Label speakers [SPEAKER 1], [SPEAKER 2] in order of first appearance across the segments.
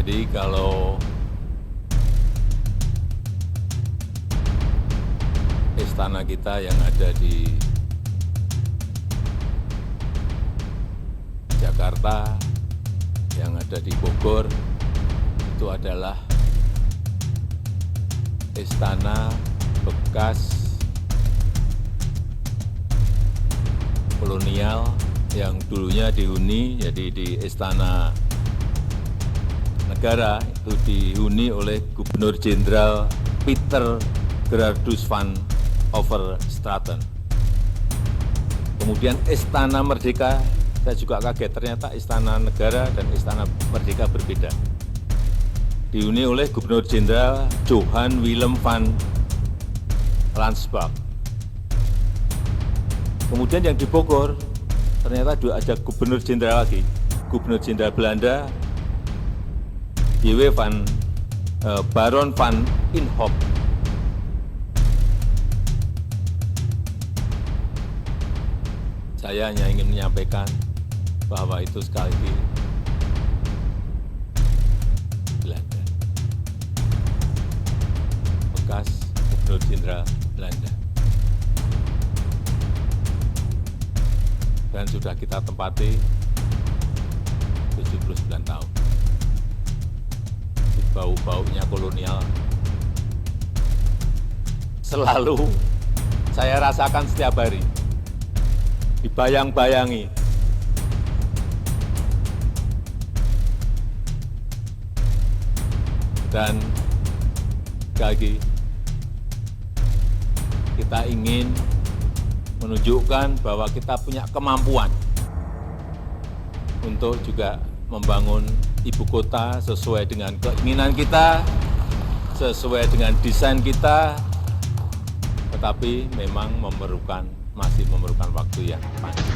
[SPEAKER 1] Jadi kalau istana kita yang ada di Jakarta, yang ada di Bogor, itu adalah istana bekas kolonial yang dulunya dihuni, jadi di Istana Negara itu dihuni oleh Gubernur Jenderal Peter Gerardus van Overstraten. Kemudian Istana Merdeka, saya juga kaget ternyata Istana Negara dan Istana Merdeka berbeda. Dihuni oleh Gubernur Jenderal Johan Willem van Lansbach. Kemudian yang di Bogor, ternyata ada Gubernur Jenderal lagi, Gubernur Jenderal Belanda, Baron van Inhofe. Saya hanya ingin menyampaikan bahwa itu sekali lagi Belanda, bekas Gubernur Jenderal Belanda. Dan sudah kita tempati 79 tahun. Di bau-baunya kolonial selalu saya rasakan setiap hari, dibayang-bayangi. Dan sekali lagi kita ingin menunjukkan bahwa kita punya kemampuan untuk juga membangun ibu kota sesuai dengan keinginan kita, sesuai dengan desain kita, tetapi memang masih memerlukan waktu yang panjang.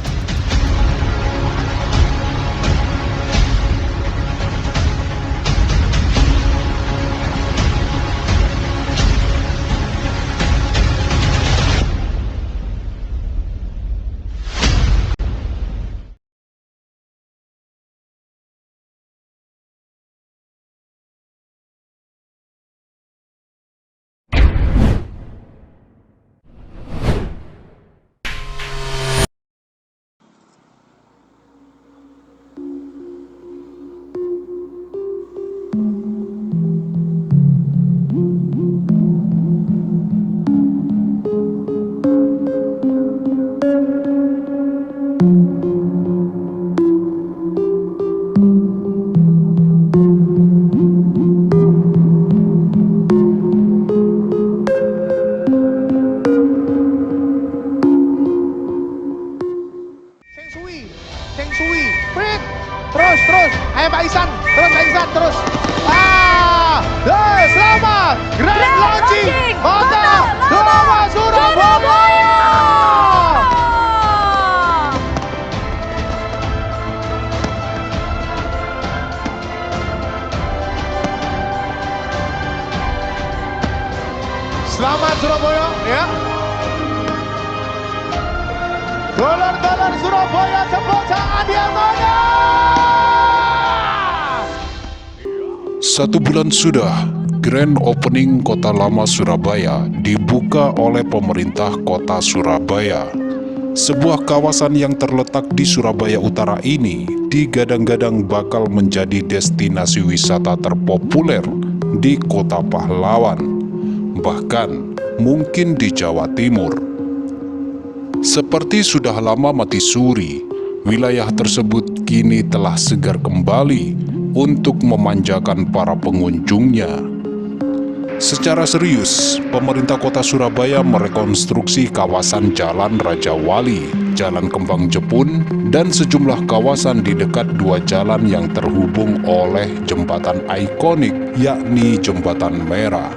[SPEAKER 2] Ayo Pak Ihsan, terus. Selamat Grand Launching Kota Lama Surabaya. Selamat Surabaya, ya. Dolar Surabaya, tepuk tangan yang mana?
[SPEAKER 3] 1 bulan sudah, Grand Opening Kota Lama Surabaya dibuka oleh pemerintah Kota Surabaya. Sebuah kawasan yang terletak di Surabaya Utara ini digadang-gadang bakal menjadi destinasi wisata terpopuler di Kota Pahlawan, bahkan mungkin di Jawa Timur. Seperti sudah lama mati suri, wilayah tersebut kini telah segar kembali untuk memanjakan para pengunjungnya. Secara serius, pemerintah Kota Surabaya merekonstruksi kawasan Jalan Raja Wali, Jalan Kembang Jepun, dan sejumlah kawasan di dekat dua jalan yang terhubung oleh jembatan ikonik, yakni Jembatan Merah.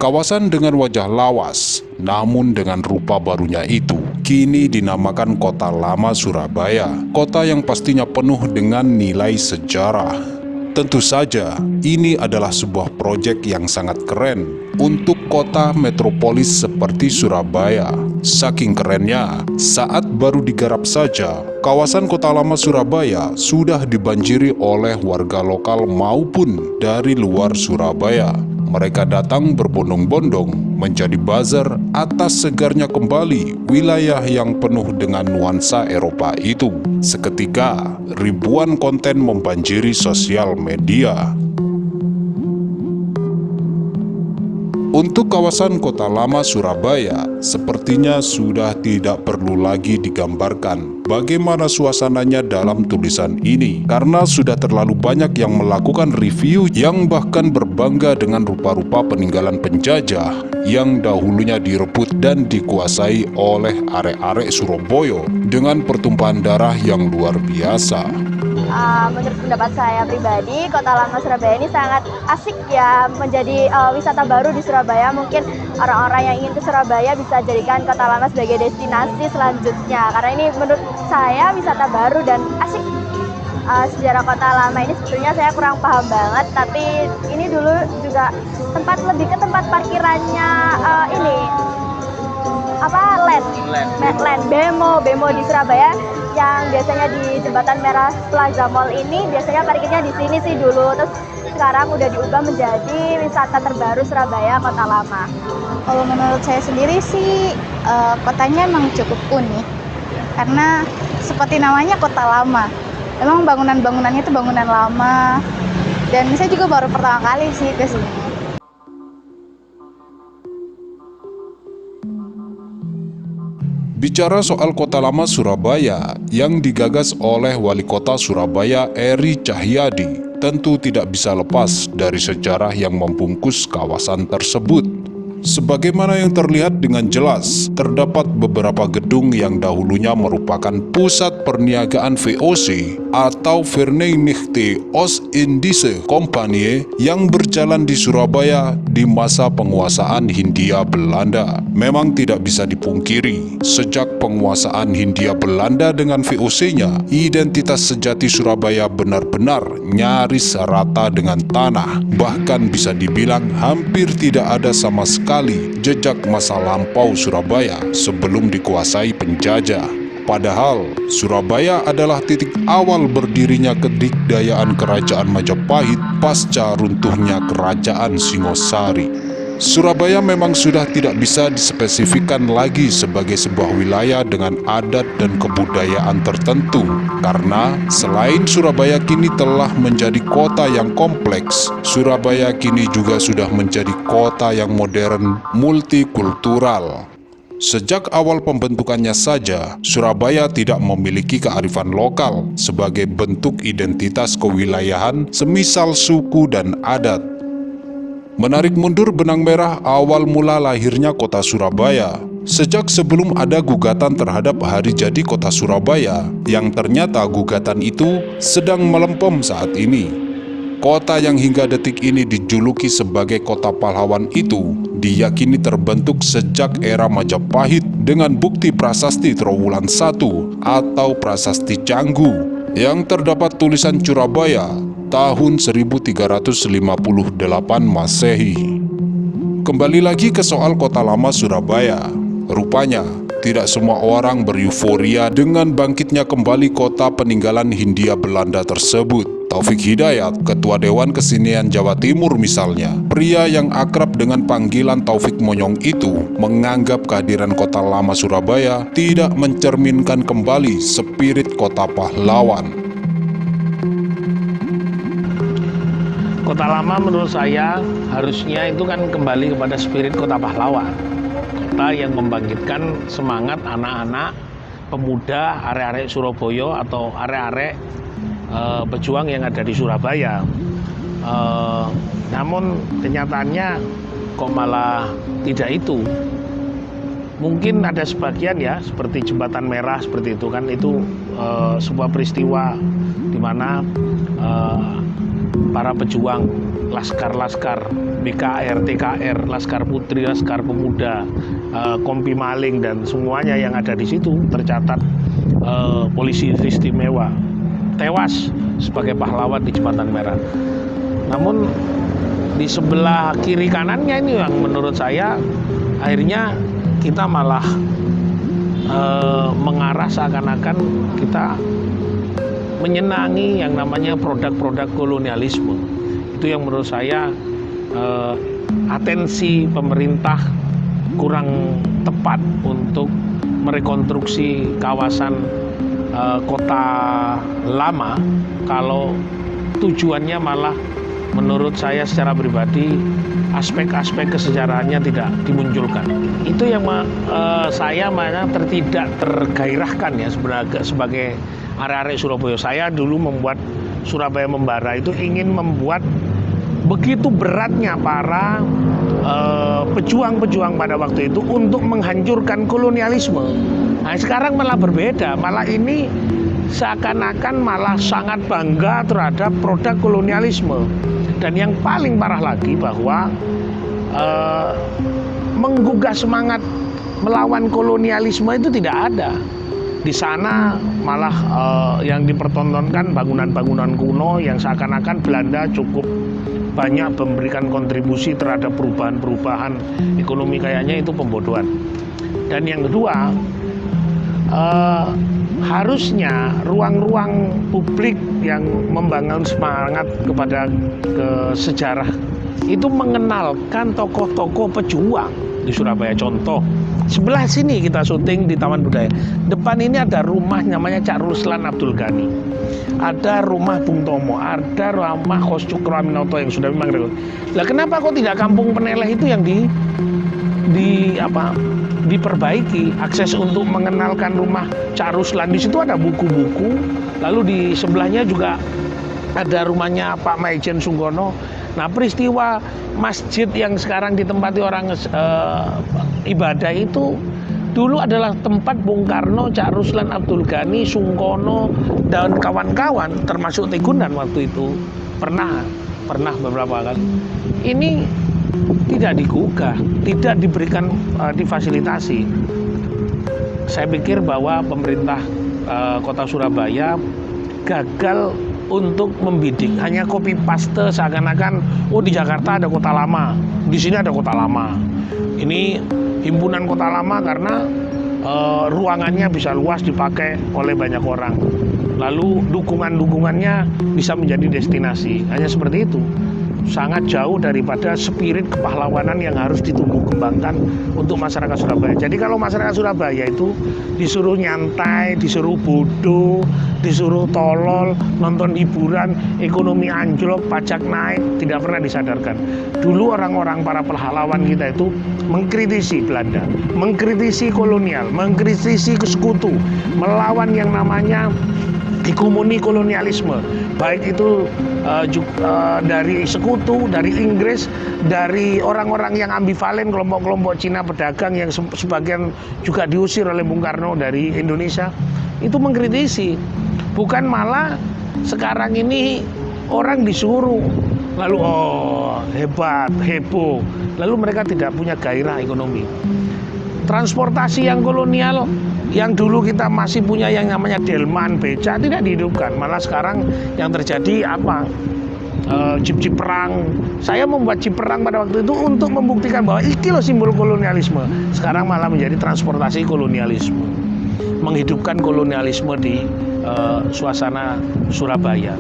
[SPEAKER 3] Kawasan dengan wajah lawas, namun dengan rupa barunya itu, kini dinamakan Kota Lama Surabaya, kota yang pastinya penuh dengan nilai sejarah. Tentu saja, ini adalah sebuah proyek yang sangat keren untuk kota metropolis seperti Surabaya. Saking kerennya, saat baru digarap saja, kawasan Kota Lama Surabaya sudah dibanjiri oleh warga lokal maupun dari luar Surabaya. Mereka datang berbondong-bondong menjadi buzzer atas segarnya kembali wilayah yang penuh dengan nuansa Eropa itu. Seketika, ribuan konten membanjiri sosial media. Untuk kawasan Kota Lama Surabaya, sepertinya sudah tidak perlu lagi digambarkan bagaimana suasananya dalam tulisan ini, karena sudah terlalu banyak yang melakukan review yang bahkan berbangga dengan rupa-rupa peninggalan penjajah yang dahulunya direbut dan dikuasai oleh arek-arek Surabaya dengan pertumpahan darah yang luar biasa.
[SPEAKER 4] Menurut pendapat saya pribadi, Kota Lama Surabaya ini sangat asik ya, menjadi wisata baru di Surabaya. Mungkin orang-orang yang ingin ke Surabaya bisa jadikan Kota Lama sebagai destinasi selanjutnya. Karena ini menurut saya wisata baru dan asik. Sejarah Kota Lama ini sebetulnya saya kurang paham banget, tapi ini dulu juga lebih ke tempat parkirannya ini land bemo di Surabaya, yang biasanya di Jembatan Merah Plaza Mall ini biasanya parkirnya di sini sih dulu, terus sekarang udah diubah menjadi wisata terbaru Surabaya Kota Lama.
[SPEAKER 5] Kalau menurut saya sendiri sih kotanya emang cukup unik karena seperti namanya Kota Lama. Emang bangunan-bangunannya itu bangunan lama dan saya juga baru pertama kali sih ke sini.
[SPEAKER 3] Bicara soal Kota Lama Surabaya yang digagas oleh Wali Kota Surabaya Eri Cahyadi, tentu tidak bisa lepas dari sejarah yang membungkus kawasan tersebut. Sebagaimana yang terlihat dengan jelas, terdapat beberapa gedung yang dahulunya merupakan pusat perniagaan VOC atau Verenigde Oost-Indische Compagnie yang berjalan di Surabaya di masa penguasaan Hindia Belanda. Memang tidak bisa dipungkiri, sejak penguasaan Hindia Belanda dengan VOC-nya, identitas sejati Surabaya benar-benar nyaris rata dengan tanah. Bahkan bisa dibilang hampir tidak ada sama sekali jejak masa lampau Surabaya sebelum dikuasai penjajah. Padahal Surabaya adalah titik awal berdirinya kedikdayaan Kerajaan Majapahit pasca runtuhnya Kerajaan Singosari. Surabaya memang sudah tidak bisa dispesifikkan lagi sebagai sebuah wilayah dengan adat dan kebudayaan tertentu, karena selain Surabaya kini telah menjadi kota yang kompleks, Surabaya kini juga sudah menjadi kota yang modern, multikultural. Sejak awal pembentukannya saja, Surabaya tidak memiliki kearifan lokal sebagai bentuk identitas kewilayahan semisal suku dan adat. Menarik mundur benang merah awal mula lahirnya kota Surabaya. Sejak sebelum ada gugatan terhadap hari jadi kota Surabaya, yang ternyata gugatan itu sedang melempem saat ini. Kota yang hingga detik ini dijuluki sebagai kota pahlawan itu diyakini terbentuk sejak era Majapahit dengan bukti prasasti Trowulan I atau prasasti Canggu yang terdapat tulisan Surabaya tahun 1358 Masehi. Kembali lagi ke soal Kota Lama Surabaya. Rupanya, tidak semua orang bereuforia dengan bangkitnya kembali kota peninggalan Hindia Belanda tersebut. Taufik Hidayat, Ketua Dewan Kesenian Jawa Timur misalnya, pria yang akrab dengan panggilan Taufik Monyong itu, menganggap kehadiran Kota Lama Surabaya tidak mencerminkan kembali spirit kota pahlawan.
[SPEAKER 6] Kota Lama menurut saya harusnya itu kan kembali kepada spirit kota pahlawan. Kota yang membangkitkan semangat anak-anak, pemuda, arek-arek Surabaya atau arek-arek pejuang yang ada di Surabaya. Namun kenyataannya kok malah tidak itu. Mungkin ada sebagian ya, seperti Jembatan Merah seperti itu kan, itu sebuah peristiwa di mana para pejuang, laskar-laskar, BKR, TKR, Laskar Putri, Laskar Pemuda, Kompi Maling, dan semuanya yang ada di situ tercatat polisi istimewa tewas sebagai pahlawan di Jembatan Merah. Namun di sebelah kiri kanannya ini yang menurut saya akhirnya kita malah mengarah seakan-akan kita menyenangi yang namanya produk-produk kolonialisme. Itu yang menurut saya atensi pemerintah kurang tepat untuk merekonstruksi kawasan kota lama kalau tujuannya malah menurut saya secara pribadi aspek-aspek kesejarahannya tidak dimunculkan. Itu yang saya tidak tergairahkan ya sebenarnya sebagai arek-arek Surabaya. Saya dulu membuat Surabaya Membara itu ingin membuat begitu beratnya para pejuang-pejuang pada waktu itu untuk menghancurkan kolonialisme. Nah sekarang malah berbeda, malah ini seakan-akan malah sangat bangga terhadap produk kolonialisme. Dan yang paling parah lagi bahwa menggugah semangat melawan kolonialisme itu tidak ada. Di sana malah yang dipertontonkan bangunan-bangunan kuno yang seakan-akan Belanda cukup banyak memberikan kontribusi terhadap perubahan-perubahan ekonomi, kayaknya itu pembodohan. Dan yang kedua, harusnya ruang-ruang publik yang membangun semangat kepada sejarah itu mengenalkan tokoh-tokoh pejuang di Surabaya. Contoh, sebelah sini kita syuting di Taman Budaya. Depan ini ada rumah namanya Cak Ruslan Abdul Ghani. Ada rumah Bung Tomo, ada rumah Kos Cukro Aminoto yang sudah memang rekor. Lah kenapa kok tidak Kampung Peneleh itu yang diperbaiki, akses untuk mengenalkan rumah Cak Ruslan. Di situ ada buku-buku, lalu di sebelahnya juga ada rumahnya Pak Maijen Sungkono. Nah peristiwa masjid yang sekarang ditempati orang ibadah itu dulu adalah tempat Bung Karno, Cak Ruslan Abdul Ghani, Sungkono dan kawan-kawan termasuk Tegunan waktu itu pernah beberapa kali. Ini tidak digugah, tidak diberikan difasilitasi. Saya pikir bahwa pemerintah Kota Surabaya gagal untuk membidik, hanya copy paste seakan-akan di Jakarta ada kota lama, di sini ada kota lama. Ini himpunan kota lama karena ruangannya bisa luas dipakai oleh banyak orang. Lalu dukungannya bisa menjadi destinasi. Hanya seperti itu. Sangat jauh daripada spirit kepahlawanan yang harus ditumbuh kembangkan untuk masyarakat Surabaya. Jadi kalau masyarakat Surabaya itu disuruh nyantai, disuruh bodoh, disuruh tolol, nonton hiburan, ekonomi anjlok, pajak naik, tidak pernah disadarkan. Dulu orang-orang para pahlawan kita itu mengkritisi Belanda, mengkritisi kolonial, mengkritisi sekutu, melawan yang namanya hegemoni kolonialisme, baik itu dari sekutu, dari Inggris, dari orang-orang yang ambivalen, kelompok-kelompok Cina pedagang yang sebagian juga diusir oleh Bung Karno dari Indonesia. Itu mengkritisi, bukan malah sekarang ini orang disuruh lalu hebat, heboh, lalu mereka tidak punya gairah ekonomi. Transportasi yang kolonial yang dulu kita masih punya yang namanya delman, beca, tidak dihidupkan. Malah sekarang yang terjadi apa? Jeep-jeep perang. Saya membuat jeep perang pada waktu itu untuk membuktikan bahwa iki loh simbol kolonialisme. Sekarang malah menjadi transportasi kolonialisme, menghidupkan kolonialisme di suasana Surabaya.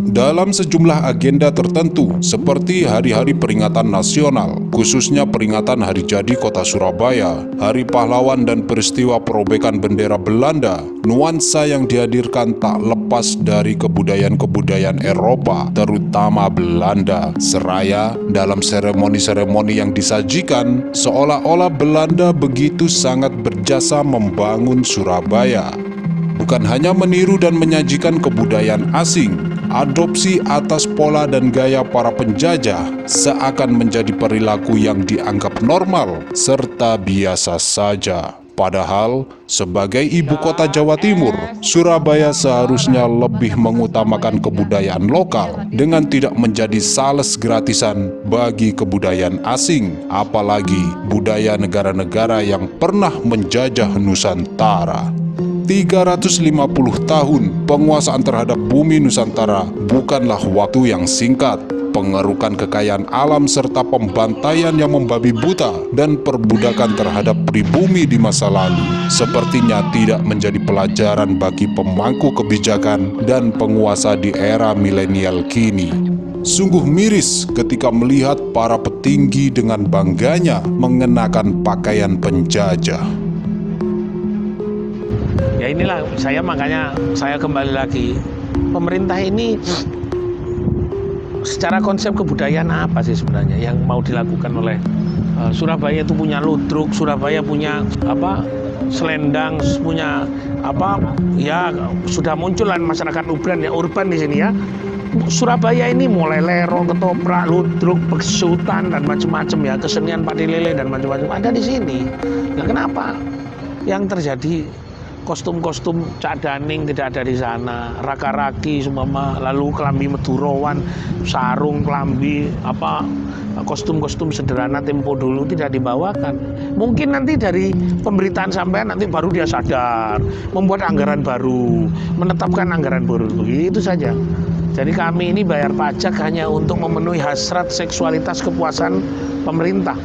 [SPEAKER 3] Dalam sejumlah agenda tertentu seperti hari-hari peringatan nasional, khususnya peringatan Hari Jadi Kota Surabaya, Hari Pahlawan dan peristiwa perobekan bendera Belanda, nuansa yang dihadirkan tak lepas dari kebudayaan-kebudayaan Eropa, terutama Belanda. Seraya dalam seremoni-seremoni yang disajikan, seolah-olah Belanda begitu sangat berjasa membangun Surabaya. Bukan hanya meniru dan menyajikan kebudayaan asing, adopsi atas pola dan gaya para penjajah seakan menjadi perilaku yang dianggap normal serta biasa saja. Padahal, sebagai ibu kota Jawa Timur, Surabaya seharusnya lebih mengutamakan kebudayaan lokal dengan tidak menjadi sales gratisan bagi kebudayaan asing, apalagi budaya negara-negara yang pernah menjajah Nusantara. 350 tahun penguasaan terhadap bumi Nusantara bukanlah waktu yang singkat. Pengerukan kekayaan alam serta pembantaian yang membabi buta dan perbudakan terhadap pribumi di masa lalu sepertinya tidak menjadi pelajaran bagi pemangku kebijakan dan penguasa di era milenial kini. Sungguh miris ketika melihat para petinggi dengan bangganya mengenakan pakaian penjajah.
[SPEAKER 6] Ya inilah makanya saya kembali lagi, pemerintah ini secara konsep kebudayaan apa sih sebenarnya yang mau dilakukan oleh Surabaya itu punya ludruk, Surabaya punya selendang, punya ya sudah munculan masyarakat urban di sini ya. Surabaya ini mulai lerong, ketoprak, ludruk, pesutan dan macam-macam ya, kesenian padi lele dan macam-macam ada di sini. Nah, kenapa yang terjadi kostum-kostum Cak Daning tidak ada di sana, raka-raki sumama, lalu kelambi Medurawan, sarung, kelambi kostum-kostum sederhana tempo dulu tidak dibawakan. Mungkin nanti dari pemberitaan sampean nanti baru dia sadar, membuat anggaran baru, menetapkan anggaran baru, begitu saja. Jadi kami ini bayar pajak hanya untuk memenuhi hasrat seksualitas kepuasan pemerintah.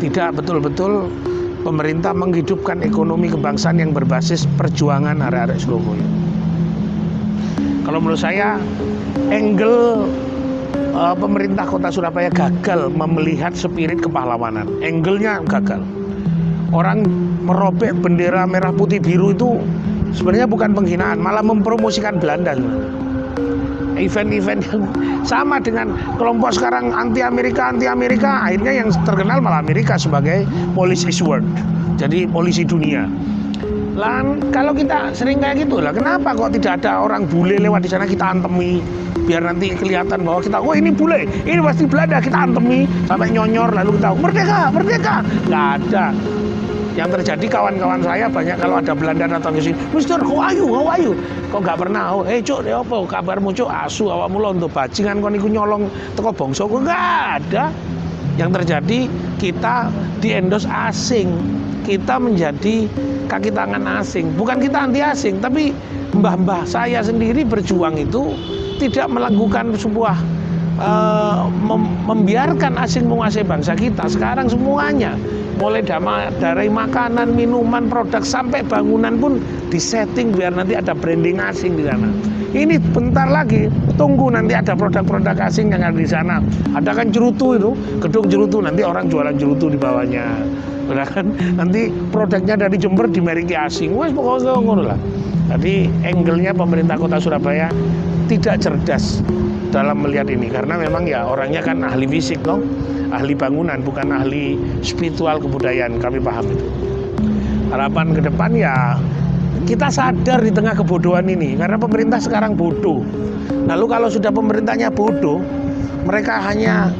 [SPEAKER 6] Tidak betul-betul pemerintah menghidupkan ekonomi kebangsaan yang berbasis perjuangan arek-arek Surabaya. Kalau menurut saya, angle pemerintah kota Surabaya gagal melihat spirit kepahlawanan. Angle-nya gagal. Orang merobek bendera merah putih biru itu sebenarnya bukan penghinaan, malah mempromosikan Belanda. Event-event yang sama dengan kelompok sekarang anti Amerika, akhirnya yang terkenal malah Amerika sebagai police is world, jadi polisi dunia. Kalau kita sering kayak gitu lah, kenapa kok tidak ada orang bule lewat di sana kita antemi, biar nanti kelihatan bahwa kita, oh ini bule, ini pasti Belanda, kita antemi sampai nyonyor, lalu kita merdeka, nggak ada. Yang terjadi kawan-kawan saya banyak kalau ada Belanda datang ke sini, Mister, how are you? Kok nggak pernah, cuk, apa kabarmu cuk, asu awakmu londo bajingan kon iku nyolong teko bangsa, kok nggak ada. Yang terjadi kita diendos asing, kita menjadi kaki tangan asing. Bukan kita anti asing, tapi mbah-mbah saya sendiri berjuang itu tidak melakukan sebuah membiarkan asing menguasai bangsa kita. Sekarang semuanya mulai dari makanan, minuman, produk sampai bangunan pun disetting biar nanti ada branding asing di sana. Ini bentar lagi, tunggu nanti ada produk-produk asing yang ada di sana. Ada kan cerutu itu, gedung cerutu, nanti orang jualan cerutu di bawahnya. Udah kan? Nanti produknya dari Jember dimeriki asing. Wes pokoknya ngono lah. Jadi angle-nya pemerintah Kota Surabaya tidak cerdas dalam melihat ini, karena memang ya orangnya kan ahli fisik toh, ahli bangunan, bukan ahli spiritual kebudayaan. Kami paham itu. Harapan ke depan ya kita sadar di tengah kebodohan ini, karena pemerintah sekarang bodoh. Lalu kalau sudah pemerintahnya bodoh, mereka hanya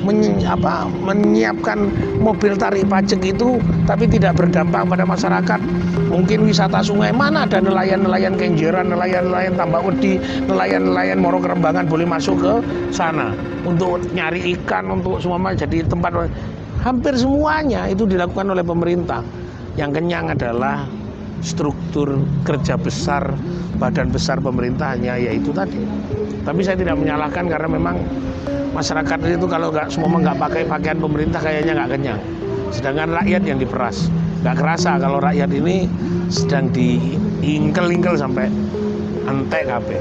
[SPEAKER 6] menyiapkan mobil tarik pajak itu, tapi tidak berdampak pada masyarakat. Mungkin wisata sungai, mana ada nelayan-nelayan Kenjeran, nelayan-nelayan Tambak Wedi, nelayan-nelayan Moro Kerembangan boleh masuk ke sana untuk nyari ikan, untuk semua jadi tempat. Hampir semuanya itu dilakukan oleh pemerintah. Yang kenyang adalah struktur kerja besar, badan besar pemerintahannya, yaitu tadi. Tapi saya tidak menyalahkan, karena memang masyarakat itu kalau nggak pakai pakaian pemerintah kayaknya nggak kenyang. Sedangkan rakyat yang diperas, nggak kerasa kalau rakyat ini sedang diingkel-ingkel sampai entek kabeh.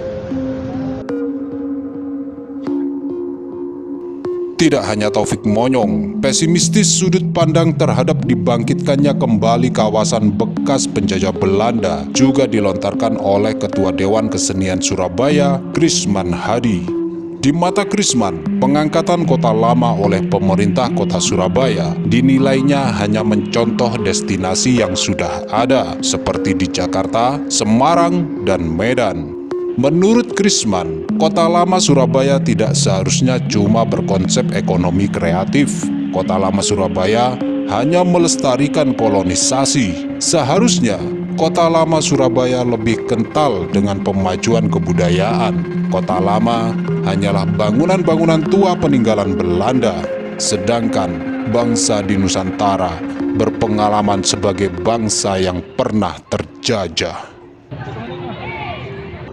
[SPEAKER 3] Tidak hanya Taufik Monyong, pesimistis sudut pandang terhadap dibangkitkannya kembali kawasan bekas penjajah Belanda juga dilontarkan oleh Ketua Dewan Kesenian Surabaya, Krisman Hadi. Di mata Krisman, pengangkatan kota lama oleh pemerintah kota Surabaya dinilainya hanya mencontoh destinasi yang sudah ada, seperti di Jakarta, Semarang, dan Medan. Menurut Krisman, kota lama Surabaya tidak seharusnya cuma berkonsep ekonomi kreatif. Kota lama Surabaya hanya melestarikan kolonisasi. Seharusnya, kota lama Surabaya lebih kental dengan pemajuan kebudayaan. Kota lama hanyalah bangunan-bangunan tua peninggalan Belanda, sedangkan bangsa di Nusantara berpengalaman sebagai bangsa yang pernah terjajah.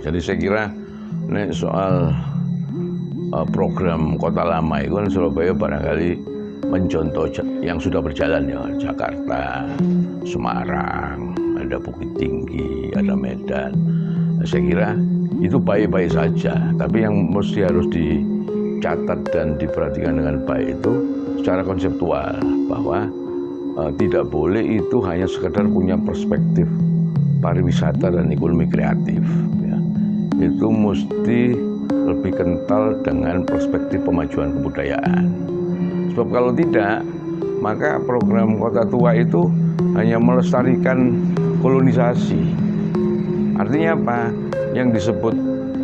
[SPEAKER 7] Jadi saya kira nek soal program Kota Lama itu kan Surabaya barangkali mencontoh yang sudah berjalan ya, Jakarta, Semarang, ada Bukit Tinggi, ada Medan. Saya kira itu baik-baik saja, tapi yang mesti harus dicatat dan diperhatikan dengan baik itu secara konseptual, bahwa tidak boleh itu hanya sekedar punya perspektif pariwisata dan ekonomi kreatif ya. Itu mesti lebih kental dengan perspektif pemajuan kebudayaan. Sebab kalau tidak, maka program Kota Tua itu hanya melestarikan kolonisasi. Artinya apa? Yang disebut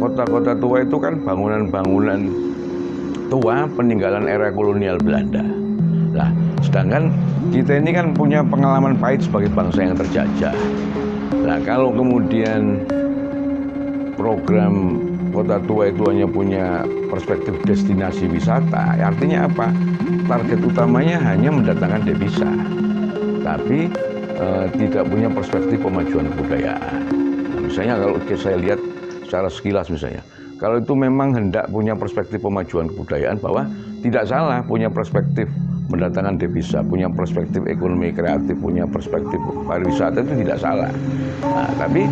[SPEAKER 7] kota-kota tua itu kan bangunan-bangunan tua peninggalan era kolonial Belanda. Nah, sedangkan kita ini kan punya pengalaman pahit sebagai bangsa yang terjajah. Nah, kalau kemudian program Kota Tua itu hanya punya perspektif destinasi wisata, artinya apa? Target utamanya hanya mendatangkan devisa, tapi tidak punya perspektif pemajuan kebudayaan. Nah, misalnya kalau saya lihat secara sekilas misalnya, kalau itu memang hendak punya perspektif pemajuan kebudayaan, bahwa tidak salah punya perspektif mendatangkan devisa, punya perspektif ekonomi kreatif, punya perspektif pariwisata, itu tidak salah. Nah, tapi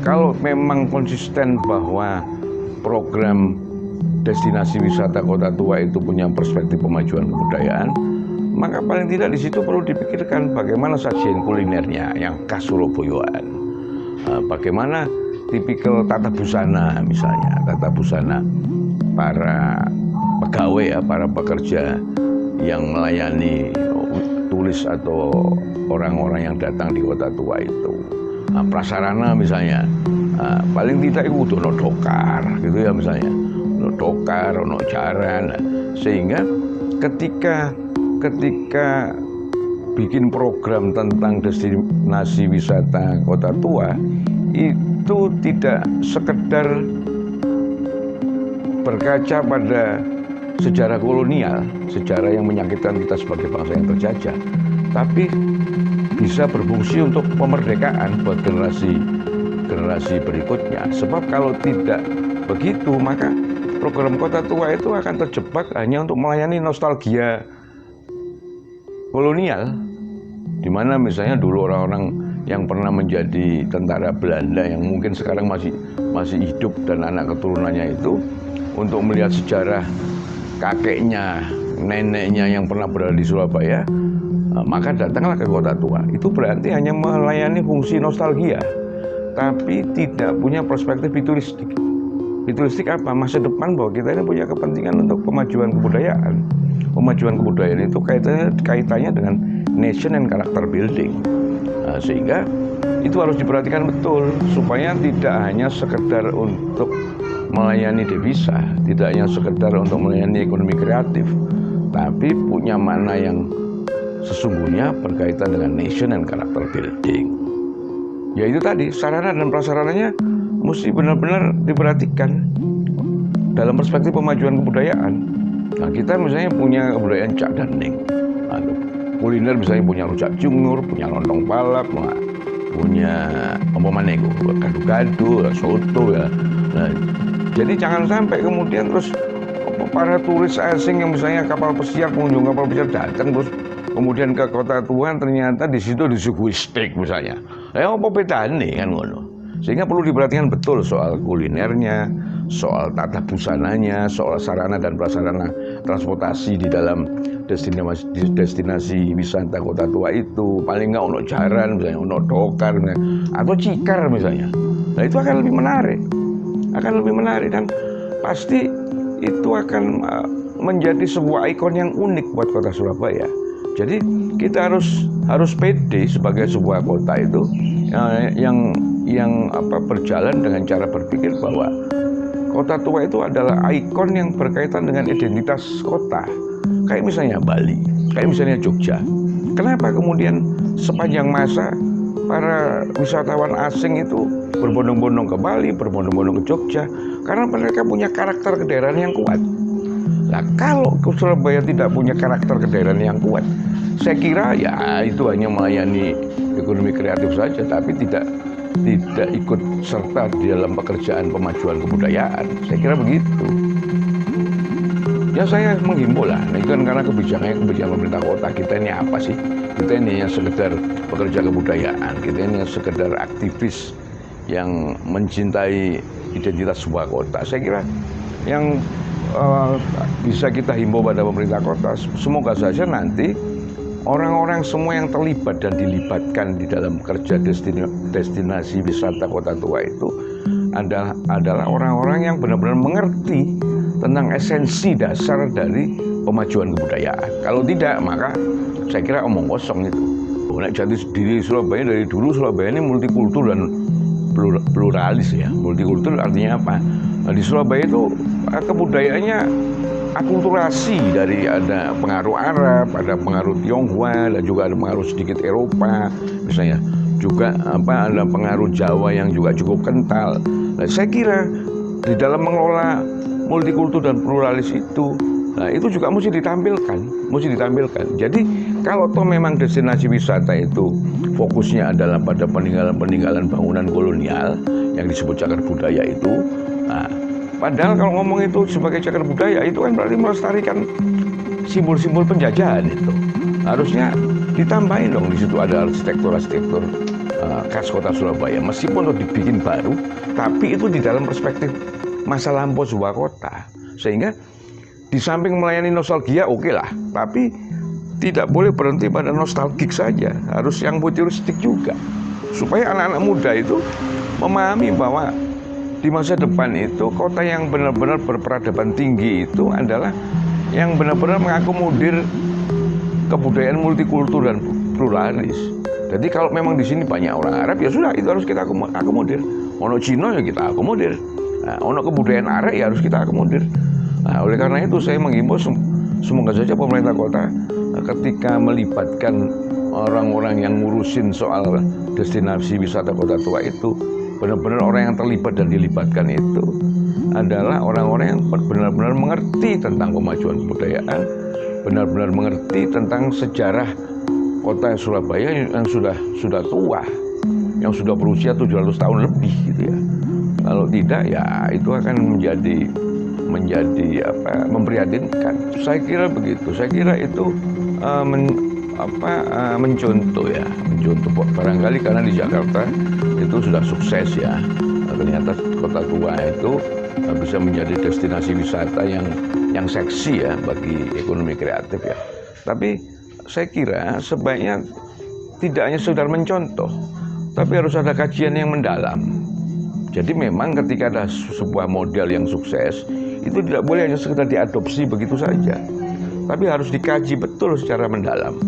[SPEAKER 7] kalau memang konsisten bahwa program destinasi wisata Kota Tua itu punya perspektif pemajuan kebudayaan, maka paling tidak di situ perlu dipikirkan bagaimana sajian kulinernya yang khas Surabayaan, bagaimana tipikal tata busana, misalnya tata busana para pegawai ya, para pekerja yang melayani turis atau orang-orang yang datang di Kota Tua itu. Nah, prasarana misalnya, paling tidak itu ono dokar gitu ya, misalnya ono dokar, ono jaran, sehingga ketika bikin program tentang destinasi wisata Kota Tua itu tidak sekedar berkaca pada sejarah kolonial, sejarah yang menyakitkan kita sebagai bangsa yang terjajah, tapi bisa berfungsi untuk pemerdekaan buat generasi berikutnya. Sebab kalau tidak begitu, maka program Kota Tua itu akan terjebak hanya untuk melayani nostalgia kolonial, di mana misalnya dulu orang-orang yang pernah menjadi tentara Belanda yang mungkin sekarang masih hidup dan anak keturunannya itu, untuk melihat sejarah kakeknya, neneknya yang pernah berada di Surabaya, maka datanglah ke Kota Tua. Itu berarti hanya melayani fungsi nostalgia, tapi tidak punya perspektif futuristik. Futuristik apa? Masa depan, bahwa kita ini punya kepentingan untuk pemajuan kebudayaan. Pemajuan kebudayaan itu kaitannya dengan nation and character building. Nah, sehingga itu harus diperhatikan betul, supaya tidak hanya sekedar untuk melayani devisa, tidak hanya sekedar untuk melayani ekonomi kreatif, tapi punya makna yang sesungguhnya berkaitan dengan nation and character building. Ya itu tadi, sarana dan prasarananya mesti benar-benar diperhatikan dalam perspektif pemajuan kebudayaan. Nah, kita misalnya punya kebudayaan Cak Daning, kuliner misalnya punya rujak jungur, punya lontong balap, punya apa mana itu, gado-gado, soto ya. Nah, jadi jangan sampai kemudian terus para turis asing yang misalnya kapal pesiar, pengunjung kapal pesiar datang terus kemudian ke Kota Tua, ternyata di situ disuguhi steak misalnya. Apa bedanya kan ngono? Sehingga perlu diperhatikan betul soal kulinernya, soal tata busananya, soal sarana dan prasarana transportasi di dalam destinasi wisata Kota Tua itu. Paling nggak ono jaran, misalnya ono dokar, misalnya, atau cikar misalnya. Nah, itu akan lebih menarik, dan pasti itu akan menjadi sebuah ikon yang unik buat Kota Surabaya. Jadi kita harus pede sebagai sebuah kota itu yang berjalan dengan cara berpikir bahwa Kota Tua itu adalah ikon yang berkaitan dengan identitas kota. Kayak misalnya Bali, kayak misalnya Jogja. Kenapa kemudian sepanjang masa para wisatawan asing itu berbondong-bondong ke Bali, berbondong-bondong ke Jogja? Karena mereka punya karakter kedaerahan yang kuat. Nah, kalau Surabaya tidak punya karakter kedaerahan yang kuat, saya kira ya itu hanya melayani ekonomi kreatif saja, tapi tidak tidak ikut serta di dalam pekerjaan pemajuan kebudayaan. Saya kira begitu. Ya saya menghimbau lah, ini kan karena kebijakan pemerintah kota. Kita ini apa sih? Kita ini yang sekedar pekerja kebudayaan, kita ini yang sekedar aktivis yang mencintai identitas sebuah kota. Saya kira yang bisa kita himbau pada pemerintah kota, semoga saja nanti orang-orang semua yang terlibat dan dilibatkan di dalam kerja destinasi wisata Kota Tua itu adalah orang-orang yang benar-benar mengerti tentang esensi dasar dari pemajuan kebudayaan. Kalau tidak, maka saya kira omong kosong itu. Jati diri Surabaya dari dulu, Surabaya ini multikultur dan pluralis ya. Multikultur artinya apa? Nah, di Surabaya itu kebudayaannya akulturasi, dari ada pengaruh Arab, ada pengaruh Tionghoa, dan juga ada pengaruh sedikit Eropa misalnya. Juga ada pengaruh Jawa yang juga cukup kental. Nah, saya kira di dalam mengelola multikultur dan pluralis itu, nah itu juga mesti ditampilkan. Jadi kalau toh memang destinasi wisata itu fokusnya adalah pada peninggalan bangunan kolonial yang disebut cagar budaya itu, nah, padahal kalau ngomong itu sebagai cagar budaya itu kan berarti melestarikan simbol-simbol penjajahan itu. Harusnya ditambahin dong, di situ ada arsitektur khas kota Surabaya. Meskipun untuk dibikin baru, tapi itu di dalam perspektif masa lampau sebuah kota. Sehingga di samping melayani nostalgia oke lah, tapi tidak boleh berhenti pada nostalgik saja. Harus yang futuristik juga. Supaya anak-anak muda itu memahami bahwa di masa depan itu kota yang benar-benar berperadaban tinggi itu adalah yang benar-benar mengakomodir kebudayaan multikultur dan pluralis. Jadi kalau memang di sini banyak orang Arab, ya sudah, itu harus kita akomodir. Ono Cina ya kita akomodir. Nah, ono kebudayaan Arab ya harus kita akomodir. Nah, oleh karena itu saya menghimbau semoga saja pemerintah kota ketika melibatkan orang-orang yang ngurusin soal destinasi wisata Kota Tua itu, benar-benar orang yang terlibat dan dilibatkan itu adalah orang-orang yang benar-benar mengerti tentang kemajuan kebudayaan, benar-benar mengerti tentang sejarah kota Surabaya yang sudah tua, yang sudah berusia 700 tahun lebih gitu ya. Kalau tidak ya itu akan menjadi memprihatinkan. Saya kira begitu. Saya kira itu mencontoh barangkali karena di Jakarta itu sudah sukses ya. Ternyata Kota Tua itu bisa menjadi destinasi wisata yang seksi ya bagi ekonomi kreatif ya. Tapi saya kira sebaiknya tidak hanya sekedar mencontoh, tapi harus ada kajian yang mendalam. Jadi memang ketika ada sebuah model yang sukses, itu tidak boleh hanya sekedar diadopsi begitu saja, tapi harus dikaji betul secara mendalam.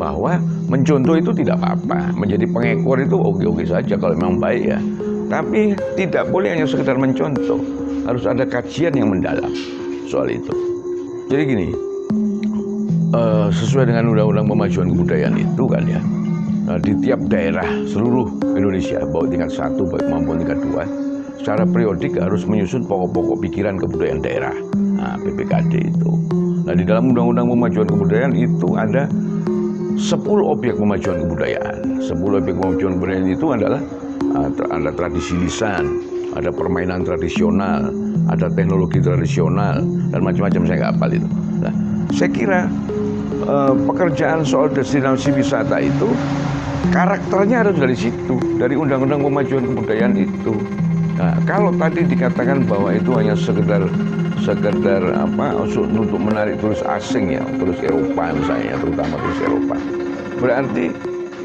[SPEAKER 7] Bahwa mencontoh itu tidak apa-apa, menjadi pengekor itu oke-oke saja kalau memang baik ya. Tapi tidak boleh hanya sekedar mencontoh, harus ada kajian yang mendalam soal itu. Jadi gini, sesuai dengan Undang-Undang Pemajuan Kebudayaan itu kan ya, di tiap daerah seluruh Indonesia, baik tingkat 1 maupun tingkat 2, secara periodik harus menyusun pokok-pokok pikiran kebudayaan daerah, PPKD itu. Nah, di dalam Undang-Undang Pemajuan Kebudayaan itu ada 10 objek pemajuan kebudayaan. 10 objek pemajuan kebudayaan itu adalah ada tradisi lisan, ada permainan tradisional, ada teknologi tradisional, dan macam-macam, saya nggak hafal itu. Nah, saya kira pekerjaan soal destinasi wisata itu karakternya harus dari situ, dari Undang-Undang Pemajuan Kebudayaan itu. Nah, kalau tadi dikatakan bahwa itu hanya sekedar untuk menarik turis asing ya, turis Eropa misalnya, terutama turis Eropa, berarti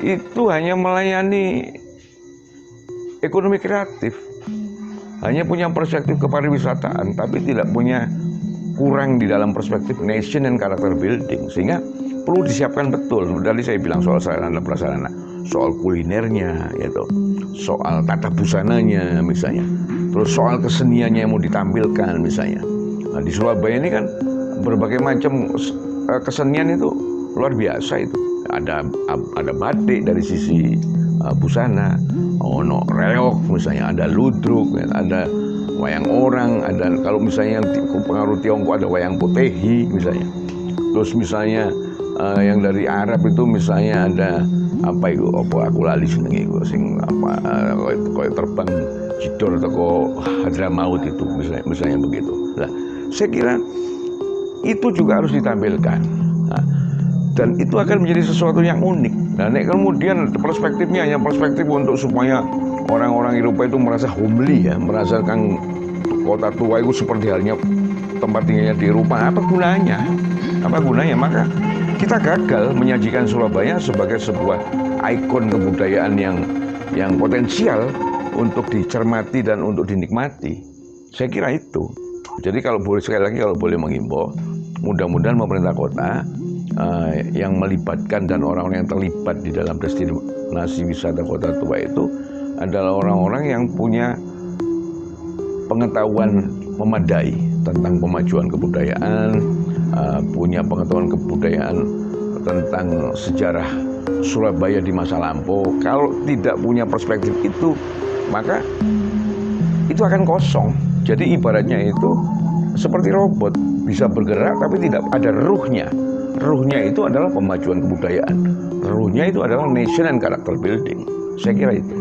[SPEAKER 7] itu hanya melayani ekonomi kreatif, hanya punya perspektif kepariwisataan, tapi tidak punya, kurang di dalam perspektif nation and character building. Sehingga perlu disiapkan betul. Tadi saya bilang soal sarana prasarana, soal kulinernya, yaitu soal tata busananya misalnya, terus soal keseniannya yang mau ditampilkan misalnya. Nah, di Surabaya ini kan berbagai macam kesenian itu luar biasa itu. Ada batik dari sisi busana, ono reok misalnya, ada ludruk, ada wayang orang, ada kalau misalnya pengaruh Tiongkok ada wayang potehi misalnya. Terus misalnya yang dari Arab itu misalnya ada apa itu, apa aku lali senenge iku sing apa koyo terbang jidor atau Hadramaut itu misalnya begitu. Nah, saya kira itu juga harus ditampilkan. Nah, dan itu akan menjadi sesuatu yang unik. Nah, kemudian perspektifnya hanya perspektif untuk supaya orang-orang Eropa itu merasa homely ya, merasakan kota tua itu seperti halnya tempat tinggalnya di Eropa. Apa gunanya? Apa gunanya? Maka kita gagal menyajikan Surabaya sebagai sebuah ikon kebudayaan yang potensial untuk dicermati dan untuk dinikmati. Saya kira itu. Jadi kalau boleh, sekali lagi kalau boleh menghimbau, mudah-mudahan pemerintah kota yang melibatkan dan orang-orang yang terlibat di dalam destinasi wisata kota tua itu adalah orang-orang yang punya pengetahuan memadai tentang pemajuan kebudayaan, punya pengetahuan kebudayaan tentang sejarah Surabaya di masa lampau. Kalau tidak punya perspektif itu, maka itu akan kosong. Jadi ibaratnya itu seperti robot, bisa bergerak tapi tidak ada ruhnya. Ruhnya itu adalah pemajuan kebudayaan. Ruhnya itu adalah nation and character building. Saya kira itu.